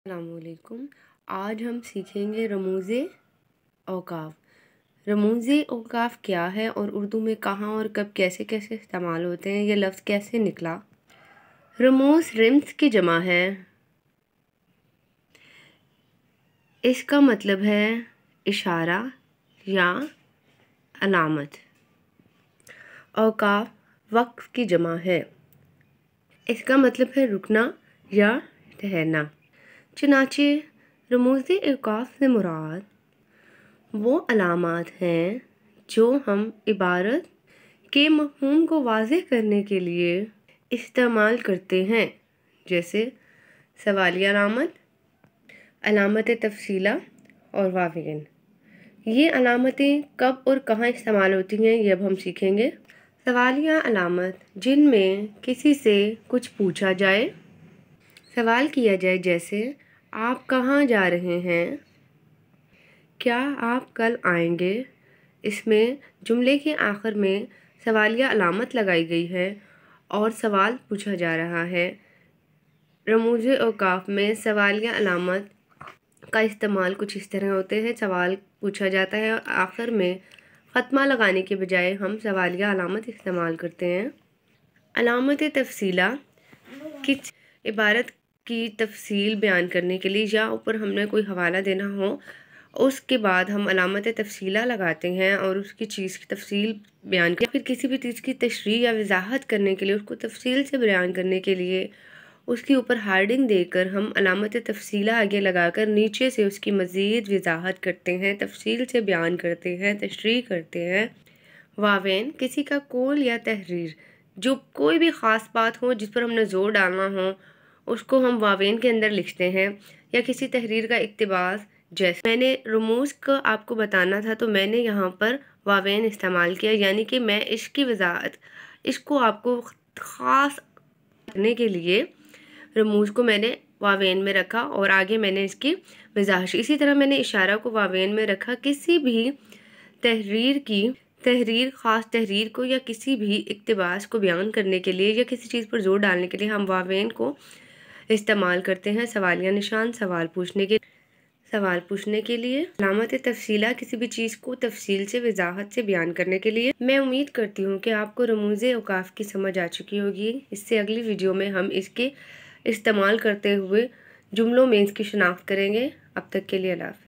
अस्सलामुअलैकुम। आज हम सीखेंगे रमूज़े औक़ाफ़। रमूज़े औक़ाफ़ क्या है और उर्दू में कहाँ और कब कैसे कैसे इस्तेमाल होते हैं, ये लफ्ज़ कैसे निकला। रमूज़ रिम्स की जमा है। इसका मतलब है इशारा या अलामत। औक़ाफ़ वक़्फ़ की जमा है। इसका मतलब है रुकना या ठहरना। चुनाचे रमूज़े औक़ाफ़ से मुराद वो अलामात हैं जो हम इबारत के मफ़हूम को वाज़ेह करने के लिए इस्तेमाल करते हैं, जैसे सवालिया अलामत, अलामत तफ़सीला और वावियन। ये अलामतें कब और कहाँ इस्तेमाल होती हैं, ये अब हम सीखेंगे। सवालिया अलामत, जिनमें किसी से कुछ पूछा जाए, सवाल किया जाए, जैसे आप कहाँ जा रहे हैं, क्या आप कल आएंगे। इसमें जुमले के आखिर में सवालिया अलामत लगाई गई है और सवाल पूछा जा रहा है। रमूज़े औक़ाफ़ में सवालिया अलामत का इस्तेमाल कुछ इस तरह होते हैं। सवाल पूछा जाता है और आखिर में ख़त्मा लगाने के बजाय हम सवालिया अलामत इस्तेमाल करते हैं। अलामत तफ़सीला किस इबारत की तफ़सील बयान करने के लिए या ऊपर हमने कोई हवाला देना हो, उसके बाद हम अलामत तफ़सीला लगाते हैं और उसकी चीज़ की तफ़सील बयान या फिर किसी भी चीज़ की तशरीह या वजाहत करने के लिए, उसको तफ़सील से बयान करने के लिए उसके ऊपर हार्डिंग देकर हम अलामत तफ़सीला आगे लगाकर नीचे से उसकी मज़ीद वजाहत करते हैं, तफ़सील से बयान करते हैं, तशरीह करते हैं। वावेन किसी का कौल या तहरीर, जो कोई भी ख़ास बात हो जिस पर हमने ज़ोर डालना हो, उसको हम वावेन के अंदर लिखते हैं। या किसी तहरीर का इक़्तिबास, जैसे मैंने रमूज़ को आपको बताना था तो मैंने यहाँ पर वावेन इस्तेमाल किया, यानी कि मैं इसकी वजाहत, इसको आपको ख़ास करने के लिए रमूज़ को मैंने वावेन में रखा और आगे मैंने इसकी वजाहत। इसी तरह मैंने इशारा को वावेन में रखा। किसी भी तहरीर ख़ास तहरीर को या किसी भी इक़्तिबास को बयान करने के लिए या किसी चीज़ पर ज़ोर डालने के लिए हम वावेन को इस्तेमाल करते हैं। सवालिया निशान सवाल पूछने के लिए। अलामत तफ़सीला किसी भी चीज़ को तफ़सील से वजाहत से बयान करने के लिए। मैं उम्मीद करती हूँ कि आपको रमूज़े औक़ाफ़ की समझ आ चुकी होगी। इससे अगली वीडियो में हम इसके इस्तेमाल करते हुए जुमलों में इसकी शिनाख्त करेंगे। अब तक के लिए अल्लाह हाफ़िज़।